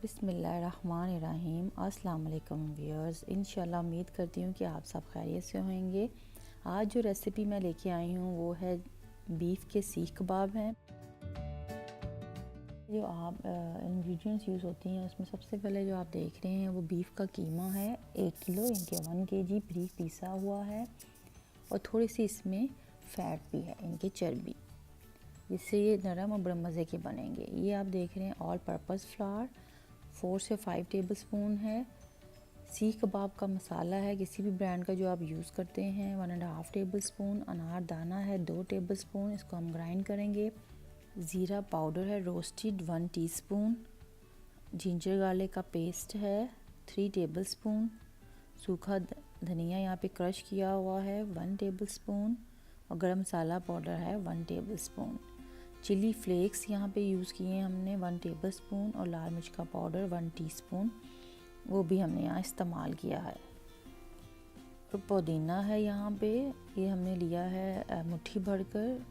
बिस्मिल्लाहिर्रहमानिर्रहीम। अस्सलाम वालेकुम व्यूअर्स। इंशाल्लाह उम्मीद करती हूँ कि आप सब खैरियत से होंगे। आज जो रेसिपी मैं लेके आई हूँ वो है बीफ के सीख कबाब हैं। जो आप इंग्रेडिएंट्स यूज़ होती हैं उसमें सबसे पहले जो आप देख रहे हैं वो बीफ का कीमा है 1 किलो, इनके 1 kg बीफ पिसा हुआ है और थोड़ी सी इसमें फ़ैट भी है, इनकी चर्बी, जिससे ये नरम और बड़े मज़े के बनेंगे। ये आप देख रहे हैं ऑल पर्पस फ्लावर 4 से 5 टेबल स्पून है। सीख कबाब का मसाला है किसी भी ब्रांड का जो आप यूज़ करते हैं 1.5 टेबल स्पून। अनार दाना है 2 टेबल स्पून, इसको हम ग्राइंड करेंगे। ज़ीरा पाउडर है रोस्टेड 1 टीस्पून। जिंजर गार्लिक का पेस्ट है 3 टेबल स्पून। सूखा धनिया यहाँ पे क्रश किया हुआ है 1 टेबल स्पून और गरम मसाला पाउडर है 1 टेबल स्पून। चिली फ्लेक्स यहाँ पे यूज़ किए हैं हमने 1 टेबल स्पून और लाल मिर्च का पाउडर 1 टीस्पून, वो भी हमने यहाँ इस्तेमाल किया है। और पुदीना है यहाँ पे, ये हमने लिया है मुट्ठी भरकर।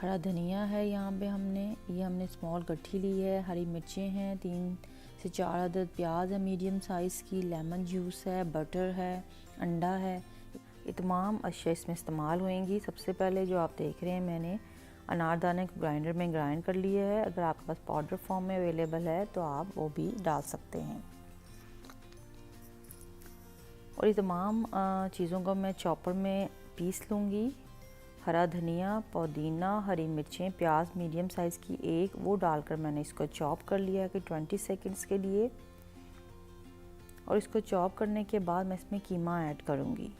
हरा धनिया है यहाँ पे हमने स्मॉल गट्ठी ली है। हरी मिर्चें हैं 3 से 4 अदद। प्याज है मीडियम साइज़ की। लेमन जूस है, बटर है, अंडा है। ये तमाम अशिया इसमें इस्तेमाल होंगी। सबसे पहले जो आप देख रहे हैं मैंने अनारदाने को ग्राइंडर में ग्राइंड कर लिया है। अगर आपके पास पाउडर फॉर्म में अवेलेबल है तो आप वो भी डाल सकते हैं। और ये तमाम चीज़ों को मैं चॉपर में पीस लूँगी। हरा धनिया, पुदीना, हरी मिर्चें, प्याज मीडियम साइज़ की एक, वो डालकर मैंने इसको चॉप कर लिया है कि 20 सेकंड्स के लिए। और इसको चॉप करने के बाद मैं इसमें कीमा ऐड करूँगी।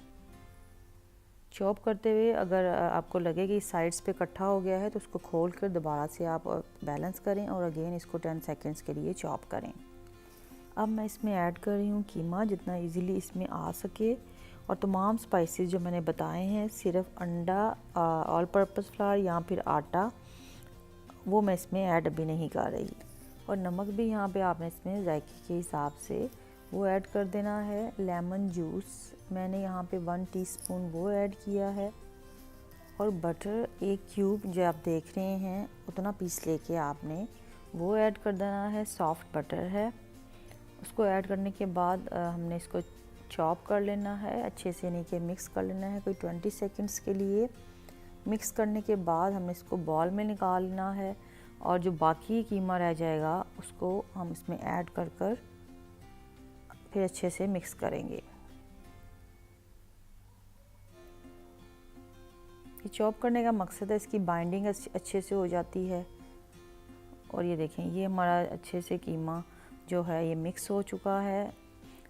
चॉप करते हुए अगर आपको लगे कि साइड्स पे इकट्ठा हो गया है तो उसको खोल कर दोबारा से आप बैलेंस करें और अगेन इसको 10 सेकंड्स के लिए चॉप करें। अब मैं इसमें ऐड कर रही हूँ कीमा जितना इजीली इसमें आ सके। और तमाम स्पाइसेस जो मैंने बताए हैं, सिर्फ अंडा, ऑल पर्पस फ्लावर या फिर आटा, वो मैं इसमें ऐड अभी नहीं कर रही। और नमक भी यहाँ पे आपने इसमें जायके के हिसाब से वो ऐड कर देना है। लेमन जूस मैंने यहाँ पे 1 टीस्पून वो ऐड किया है। और बटर 1 क्यूब जो आप देख रहे हैं उतना पीस लेके आपने वो ऐड कर देना है। सॉफ्ट बटर है, उसको ऐड करने के बाद हमने इसको चॉप कर लेना है अच्छे से, नहीं कि मिक्स कर लेना है कोई 20 सेकंड्स के लिए। मिक्स करने के बाद हमने इसको बॉल में निकालना है और जो बाकी कीमा रह जाएगा उसको हम इसमें ऐड कर फिर अच्छे से मिक्स करेंगे। ये चॉप करने का मकसद है इसकी बाइंडिंग अच्छे से हो जाती है। और ये देखें, ये हमारा अच्छे से कीमा जो है ये मिक्स हो चुका है।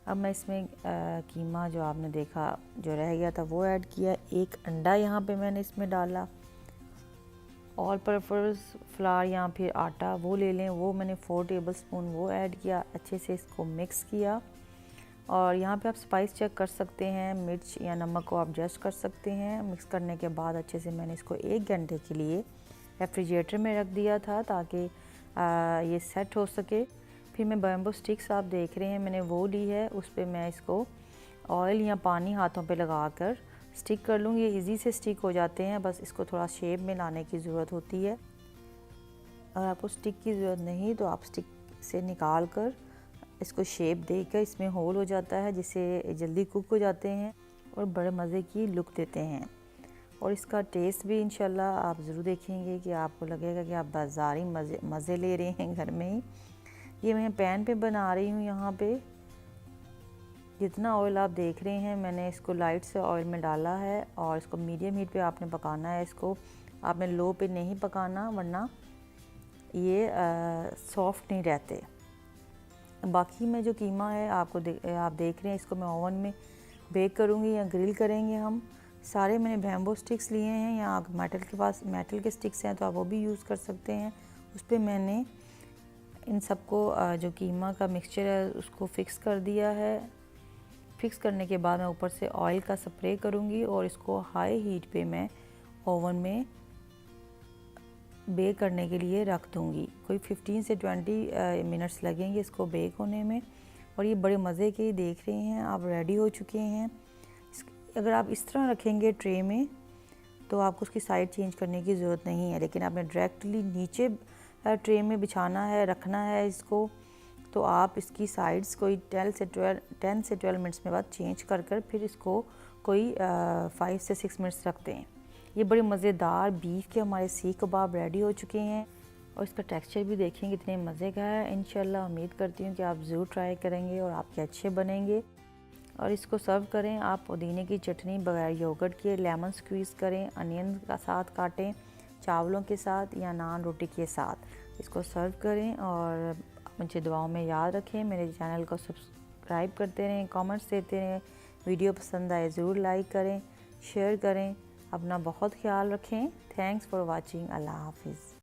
अब मैं इसमें कीमा जो आपने देखा जो रह गया था वो ऐड किया। 1 अंडा यहाँ पे मैंने इसमें डाला। ऑल पर्पस फ्लावर या फिर आटा वो ले लें, वो मैंने 4 टेबल स्पून वो ऐड किया। अच्छे से इसको मिक्स किया। और यहाँ पे आप स्पाइस चेक कर सकते हैं, मिर्च या नमक को आप एडजस्ट कर सकते हैं। मिक्स करने के बाद अच्छे से मैंने इसको 1 घंटे के लिए रेफ्रिजरेटर में रख दिया था ताकि ये सेट हो सके। फिर मैं बैम्बू स्टिक्स आप देख रहे हैं मैंने वो ली है, उस पर मैं इसको ऑयल या पानी हाथों पे लगाकर स्टिक कर लूँगी। ये इजी से स्टिक हो जाते हैं, बस इसको थोड़ा शेप में लाने की ज़रूरत होती है। अगर आपको स्टिक की ज़रूरत नहीं तो आप स्टिक से निकाल कर इसको शेप देकर इसमें होल हो जाता है, जिससे जल्दी कुक हो जाते हैं और बड़े मज़े की लुक देते हैं। और इसका टेस्ट भी इंशाल्लाह आप ज़रूर देखेंगे कि आपको लगेगा कि आप बाज़ारी मज़े ले रहे हैं घर में ही। ये मैं पैन पे बना रही हूँ। यहाँ पे जितना ऑयल आप देख रहे हैं मैंने इसको लाइट से ऑयल में डाला है और इसको मीडियम हीट पे आपने पकाना है। इसको आपने लो पे नहीं पकाना वरना ये सॉफ्ट नहीं रहते। बाकी में जो कीमा है आप देख रहे हैं, इसको मैं ओवन में बेक करूँगी या ग्रिल करेंगे हम। सारे मैंने बैम्बू स्टिक्स लिए हैं, या आप मेटल के स्टिक्स हैं तो आप वो भी यूज़ कर सकते हैं। उस पर मैंने इन सबको जो कीमा का मिक्सचर है उसको फिक्स कर दिया है। फिक्स करने के बाद मैं ऊपर से ऑयल का स्प्रे करूँगी और इसको हाई हीट पे मैं ओवन में बेक करने के लिए रख दूँगी। कोई 15 से 20 मिनट्स लगेंगे इसको बेक होने में। और ये बड़े मज़े के देख रहे हैं आप रेडी हो चुके हैं। अगर आप इस तरह रखेंगे ट्रे में तो आपको उसकी साइड चेंज करने की ज़रूरत नहीं है, लेकिन आपने डायरेक्टली नीचे ट्रे में बिछाना है, रखना है इसको तो आप इसकी साइड्स कोई 10 से 12 मिनट्स में बाद चेंज कर कर फिर इसको कोई 5 से 6 मिनट्स रखते हैं। ये बड़े मज़ेदार बीफ के हमारे सीख कबाब रेडी हो चुके हैं और इसका टेक्सचर भी देखें कितने मज़े का है। इंशाल्लाह उम्मीद करती हूँ कि आप ज़रूर ट्राई करेंगे और आपके अच्छे बनेंगे। और इसको सर्व करें आप पुदीने की चटनी बगैर योगर्ट के, लेमन स्क्वीज़ करें, अनियन का साथ काटें, चावलों के साथ या नान रोटी के साथ इसको सर्व करें। और मुझे दुआओं में याद रखें, मेरे चैनल को सब्सक्राइब करते रहें, कमेंट्स देते रहें, वीडियो पसंद आए ज़रूर लाइक करें, शेयर करें। अपना बहुत ख्याल रखें। Thanks for watching. अल्लाह हाफिज़।